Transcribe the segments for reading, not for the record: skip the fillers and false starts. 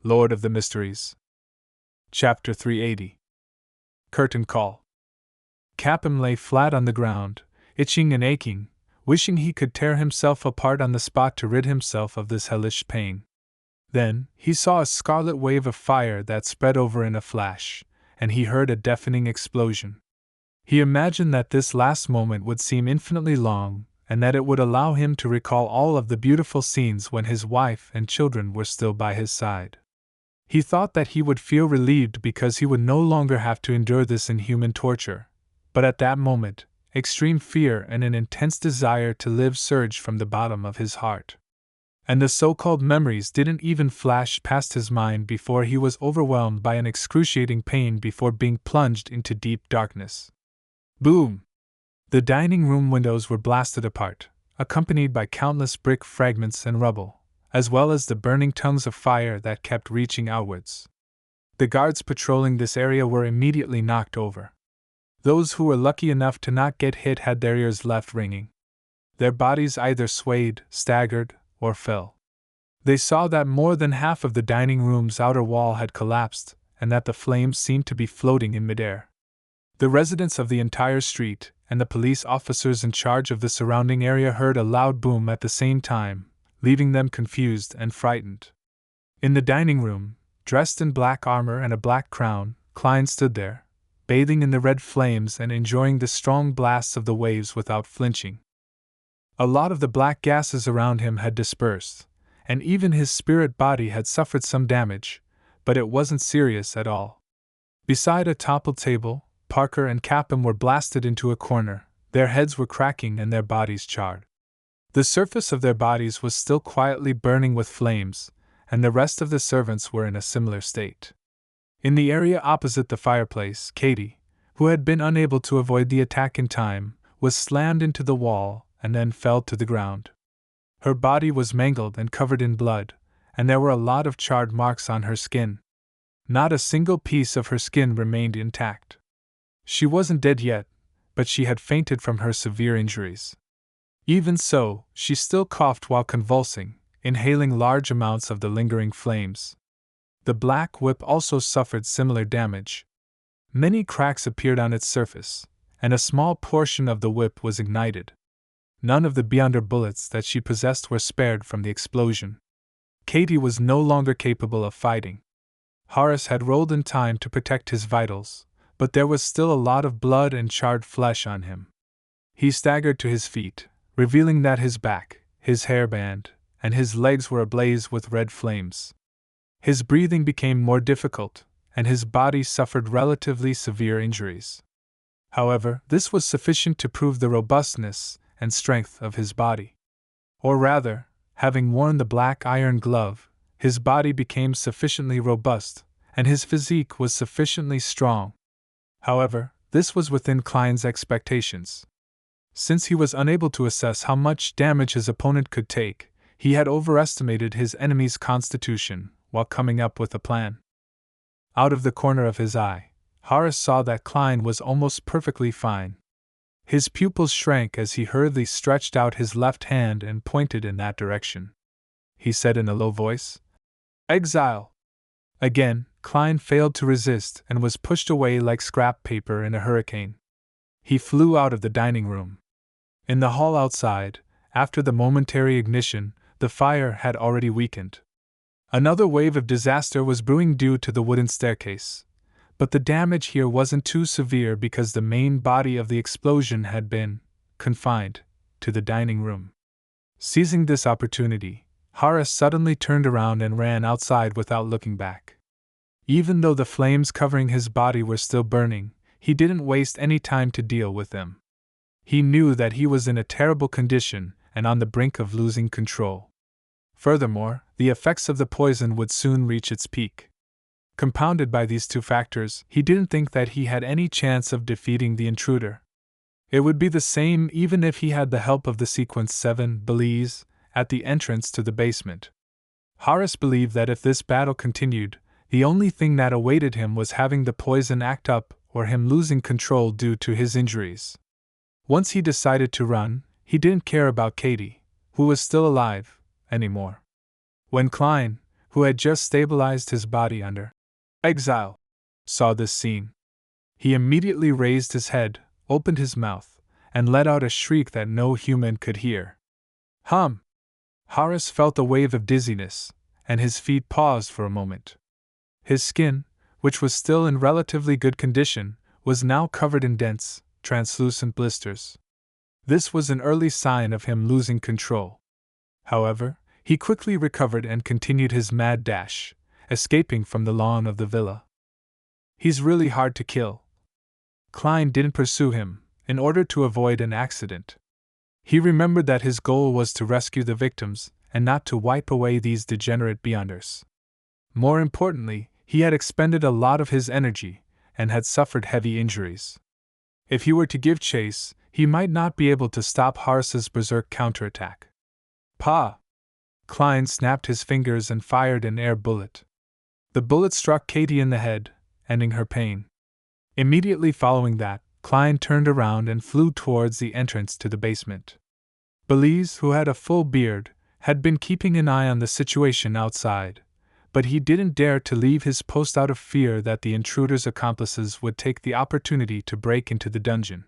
Lord of the Mysteries. Chapter 380. Curtain Call. Cap'n lay flat on the ground, itching and aching, wishing he could tear himself apart on the spot to rid himself of this hellish pain. Then, he saw a scarlet wave of fire that spread over in a flash, and he heard a deafening explosion. He imagined that this last moment would seem infinitely long, and that it would allow him to recall all of the beautiful scenes when his wife and children were still by his side. He thought that he would feel relieved because he would no longer have to endure this inhuman torture, but at that moment, extreme fear and an intense desire to live surged from the bottom of his heart. And the so-called memories didn't even flash past his mind before he was overwhelmed by an excruciating pain before being plunged into deep darkness. Boom! The dining room windows were blasted apart, accompanied by countless brick fragments and rubble, as well as the burning tongues of fire that kept reaching outwards. The guards patrolling this area were immediately knocked over. Those who were lucky enough to not get hit had their ears left ringing. Their bodies either swayed, staggered, or fell. They saw that more than half of the dining room's outer wall had collapsed, and that the flames seemed to be floating in midair. The residents of the entire street, and the police officers in charge of the surrounding area heard a loud boom at the same time, leaving them confused and frightened. In the dining room, dressed in black armor and a black crown, Klein stood there, bathing in the red flames and enjoying the strong blasts of the waves without flinching. A lot of the black gases around him had dispersed, and even his spirit body had suffered some damage, but it wasn't serious at all. Beside a toppled table, Parker and Cap'n were blasted into a corner, their heads were cracking and their bodies charred. The surface of their bodies was still quietly burning with flames, and the rest of the servants were in a similar state. In the area opposite the fireplace, Katie, who had been unable to avoid the attack in time, was slammed into the wall and then fell to the ground. Her body was mangled and covered in blood, and there were a lot of charred marks on her skin. Not a single piece of her skin remained intact. She wasn't dead yet, but she had fainted from her severe injuries. Even so, she still coughed while convulsing, inhaling large amounts of the lingering flames. The black whip also suffered similar damage. Many cracks appeared on its surface, and a small portion of the whip was ignited. None of the Beyonder bullets that she possessed were spared from the explosion. Katie was no longer capable of fighting. Horace had rolled in time to protect his vitals, but there was still a lot of blood and charred flesh on him. He staggered to his feet, revealing that his back, his hairband, and his legs were ablaze with red flames. His breathing became more difficult, and his body suffered relatively severe injuries. However, this was sufficient to prove the robustness and strength of his body. Or rather, having worn the black iron glove, his body became sufficiently robust, and his physique was sufficiently strong. However, this was within Klein's expectations. Since he was unable to assess how much damage his opponent could take, he had overestimated his enemy's constitution while coming up with a plan. Out of the corner of his eye, Horace saw that Klein was almost perfectly fine. His pupils shrank as he hurriedly stretched out his left hand and pointed in that direction. He said in a low voice, "Exile!" Again, Klein failed to resist and was pushed away like scrap paper in a hurricane. He flew out of the dining room. In the hall outside, after the momentary ignition, the fire had already weakened. Another wave of disaster was brewing due to the wooden staircase, but the damage here wasn't too severe because the main body of the explosion had been confined to the dining room. Seizing this opportunity, Horace suddenly turned around and ran outside without looking back. Even though the flames covering his body were still burning, he didn't waste any time to deal with them. He knew that he was in a terrible condition and on the brink of losing control. Furthermore, the effects of the poison would soon reach its peak. Compounded by these two factors, he didn't think that he had any chance of defeating the intruder. It would be the same even if he had the help of the Sequence 7 Belize at the entrance to the basement. Horace believed that if this battle continued, the only thing that awaited him was having the poison act up or him losing control due to his injuries. Once he decided to run, he didn't care about Katie, who was still alive, anymore. When Klein, who had just stabilized his body under exile, saw this scene. He immediately raised his head, opened his mouth, and let out a shriek that no human could hear. Hum! Horace felt a wave of dizziness, and his feet paused for a moment. His skin, which was still in relatively good condition, was now covered in dense, translucent blisters. This was an early sign of him losing control. However, he quickly recovered and continued his mad dash, escaping from the lawn of the villa. He's really hard to kill. Klein didn't pursue him, in order to avoid an accident. He remembered that his goal was to rescue the victims, and not to wipe away these degenerate beyonders. More importantly, he had expended a lot of his energy, and had suffered heavy injuries. If he were to give chase, he might not be able to stop Horace's berserk counterattack. Pa! Klein snapped his fingers and fired an air bullet. The bullet struck Katie in the head, ending her pain. Immediately following that, Klein turned around and flew towards the entrance to the basement. Belize, who had a full beard, had been keeping an eye on the situation outside, but he didn't dare to leave his post out of fear that the intruder's accomplices would take the opportunity to break into the dungeon.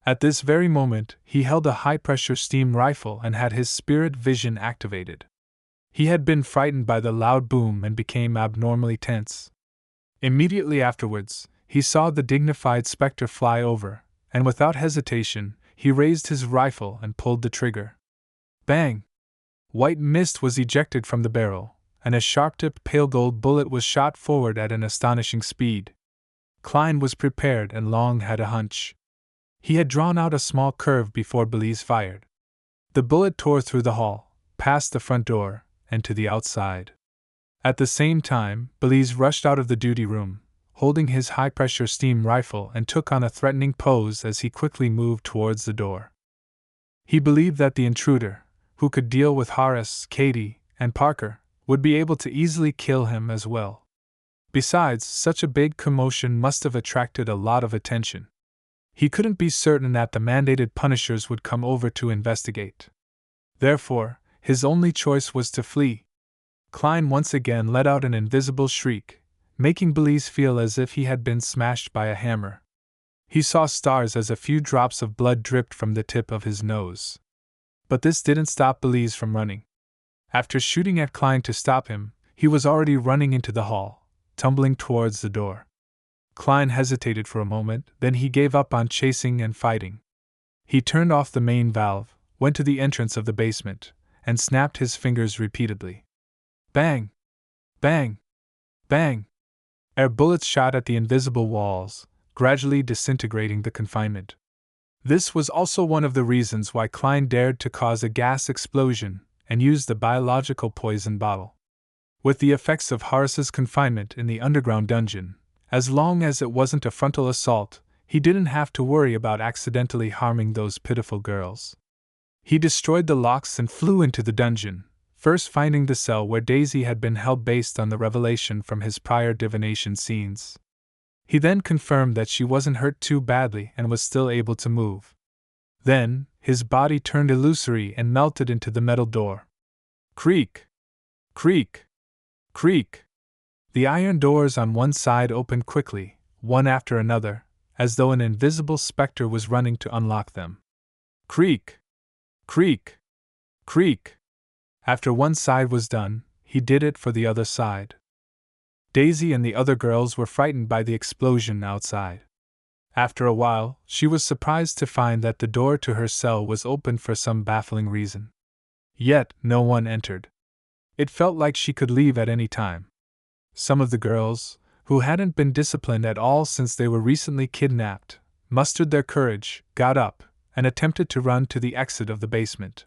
At this very moment, he held a high-pressure steam rifle and had his spirit vision activated. He had been frightened by the loud boom and became abnormally tense. Immediately afterwards, he saw the dignified specter fly over, and without hesitation, he raised his rifle and pulled the trigger. Bang! White mist was ejected from the barrel, and a sharp-tipped pale gold bullet was shot forward at an astonishing speed. Klein was prepared and Long had a hunch. He had drawn out a small curve before Belize fired. The bullet tore through the hall, past the front door, and to the outside. At the same time, Belize rushed out of the duty room, holding his high-pressure steam rifle, and took on a threatening pose as he quickly moved towards the door. He believed that the intruder, who could deal with Horace, Katie, and Parker, would be able to easily kill him as well. Besides, such a big commotion must have attracted a lot of attention. He couldn't be certain that the mandated punishers would come over to investigate. Therefore, his only choice was to flee. Klein once again let out an invisible shriek, making Belize feel as if he had been smashed by a hammer. He saw stars as a few drops of blood dripped from the tip of his nose. But this didn't stop Belize from running. After shooting at Klein to stop him, he was already running into the hall, tumbling towards the door. Klein hesitated for a moment, then he gave up on chasing and fighting. He turned off the main valve, went to the entrance of the basement, and snapped his fingers repeatedly. Bang! Bang! Bang! Air bullets shot at the invisible walls, gradually disintegrating the confinement. This was also one of the reasons why Klein dared to cause a gas explosion and use the biological poison bottle. With the effects of Horace's confinement in the underground dungeon, as long as it wasn't a frontal assault, he didn't have to worry about accidentally harming those pitiful girls. He destroyed the locks and flew into the dungeon, first finding the cell where Daisy had been held based on the revelation from his prior divination scenes. He then confirmed that she wasn't hurt too badly and was still able to move. Then, his body turned illusory and melted into the metal door. Creak! Creak! Creak! The iron doors on one side opened quickly, one after another, as though an invisible specter was running to unlock them. Creak! Creak! Creak! After one side was done, he did it for the other side. Daisy and the other girls were frightened by the explosion outside. After a while, she was surprised to find that the door to her cell was open for some baffling reason. Yet, no one entered. It felt like she could leave at any time. Some of the girls, who hadn't been disciplined at all since they were recently kidnapped, mustered their courage, got up, and attempted to run to the exit of the basement.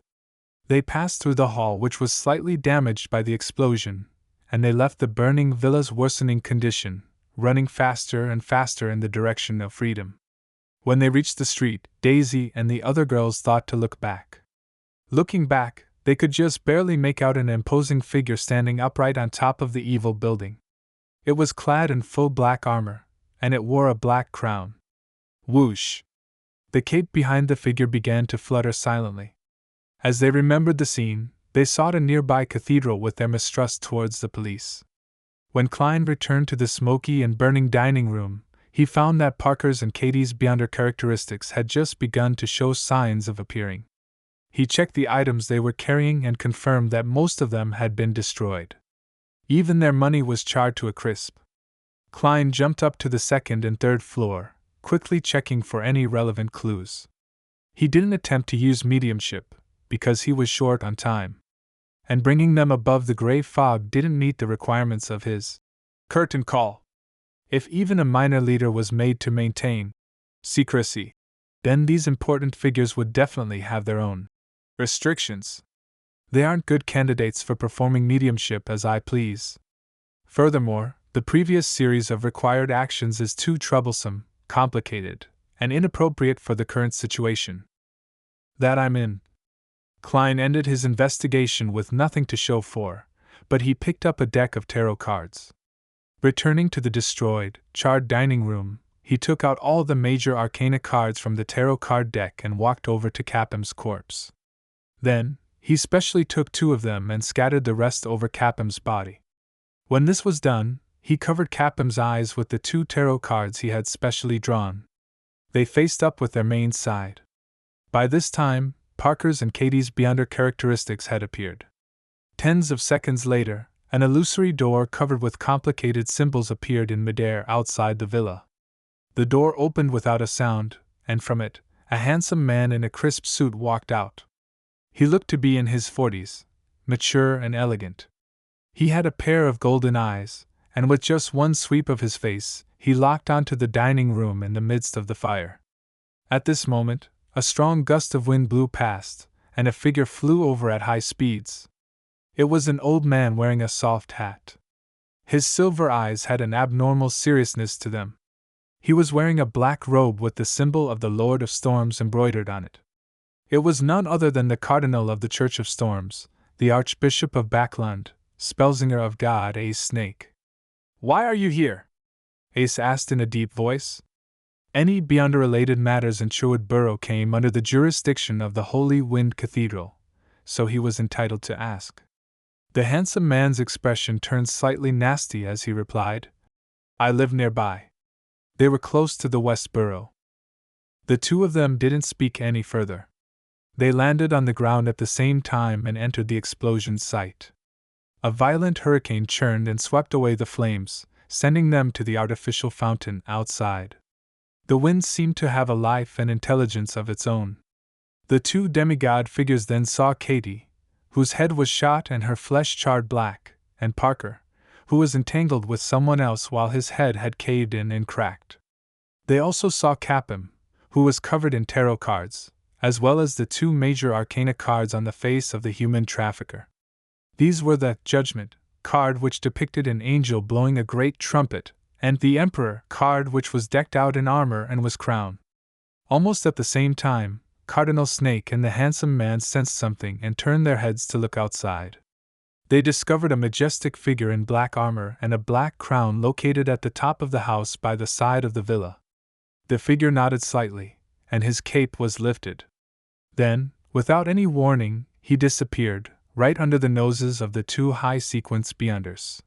They passed through the hall, which was slightly damaged by the explosion, and they left the burning villa's worsening condition, running faster and faster in the direction of freedom. When they reached the street, Daisy and the other girls thought to look back. Looking back, they could just barely make out an imposing figure standing upright on top of the evil building. It was clad in full black armor, and it wore a black crown. Whoosh! The cape behind the figure began to flutter silently. As they remembered the scene, They sought a nearby cathedral with their mistrust towards the police. When Klein returned to the smoky and burning dining room, he found that Parker's and Katie's beyonder characteristics had just begun to show signs of appearing. He checked the items they were carrying and confirmed that most of them had been destroyed. Even their money was charred to a crisp. Klein jumped up to the second and third floor, quickly checking for any relevant clues. He didn't attempt to use mediumship, because he was short on time. And bringing them above the gray fog didn't meet the requirements of his curtain call. If even a minor leader was made to maintain secrecy, then these important figures would definitely have their own restrictions. They aren't good candidates for performing mediumship as I please. Furthermore, the previous series of required actions is too troublesome, complicated, and inappropriate for the current situation that I'm in. Klein ended his investigation with nothing to show for, but he picked up a deck of tarot cards. Returning to the destroyed, charred dining room, he took out all the major arcana cards from the tarot card deck and walked over to Capham's corpse. Then, he specially took 2 of them and scattered the rest over Capham's body. When this was done, he covered Capham's eyes with the 2 tarot cards he had specially drawn. They faced up with their main side. By this time, Parker's and Katie's beyonder characteristics had appeared. Tens of seconds later, an illusory door covered with complicated symbols appeared in midair outside the villa. The door opened without a sound, and from it, a handsome man in a crisp suit walked out. He looked to be in his 40s, mature and elegant. He had a pair of golden eyes, and with just one sweep of his face, he locked onto the dining room in the midst of the fire. At this moment, a strong gust of wind blew past, and a figure flew over at high speeds. It was an old man wearing a soft hat. His silver eyes had an abnormal seriousness to them. He was wearing a black robe with the symbol of the Lord of Storms embroidered on it. It was none other than the Cardinal of the Church of Storms, the Archbishop of Backlund, Spellsinger of God Ace Snake. "Why are you here?" Ace asked in a deep voice. Any beyonder-related matters in Sherwood Borough came under the jurisdiction of the Holy Wind Cathedral, so he was entitled to ask. The handsome man's expression turned slightly nasty as he replied, "I live nearby." They were close to the West Borough. The 2 of them didn't speak any further. They landed on the ground at the same time and entered the explosion site. A violent hurricane churned and swept away the flames, sending them to the artificial fountain outside. The wind seemed to have a life and intelligence of its own. The 2 demigod figures then saw Katie, whose head was shot and her flesh charred black, and Parker, who was entangled with someone else while his head had caved in and cracked. They also saw Capham, who was covered in tarot cards, as well as the 2 major arcana cards on the face of the human trafficker. These were the Judgment card, which depicted an angel blowing a great trumpet, and the Emperor card, which was decked out in armor and was crowned. Almost at the same time, Cardinal Snake and the handsome man sensed something and turned their heads to look outside. They discovered a majestic figure in black armor and a black crown located at the top of the house by the side of the villa. The figure nodded slightly, and his cape was lifted. Then, without any warning, he disappeared, right under the noses of the 2 high-sequence beyonders.